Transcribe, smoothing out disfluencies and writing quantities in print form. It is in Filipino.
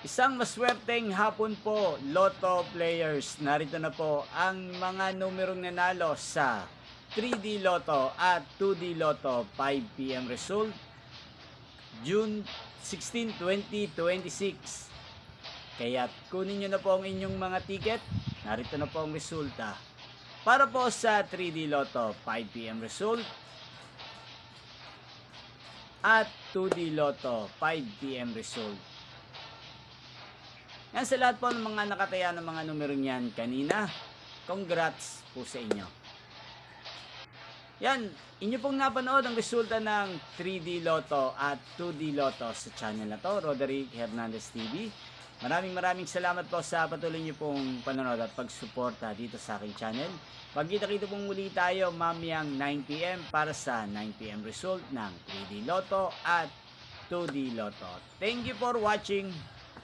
Isang maswerteng hapon po, Lotto players. Narito na po ang mga numerong nanalo sa 3D Lotto at 2D Lotto 5 PM result June 16, 2026. Kaya kunin nyo na po ang inyong mga ticket. Narito na po ang resulta. Para po sa 3D Lotto 5 PM result at 2D Lotto 5 PM result. Yan sa lahat po ng mga nakataya ng mga numero niyan kanina. Congrats po sa inyo. Yan, inyo pong napanood ang resulta ng 3D Lotto at 2D Lotto sa channel na to, Roderick Hernandez TV. Maraming salamat po sa patuloy niyo pong panonood at pagsuporta dito sa aking channel. Magkita-kita pong muli tayo mamayang 9 PM para sa 9 PM result ng 3D Lotto at 2D Lotto. Thank you for watching.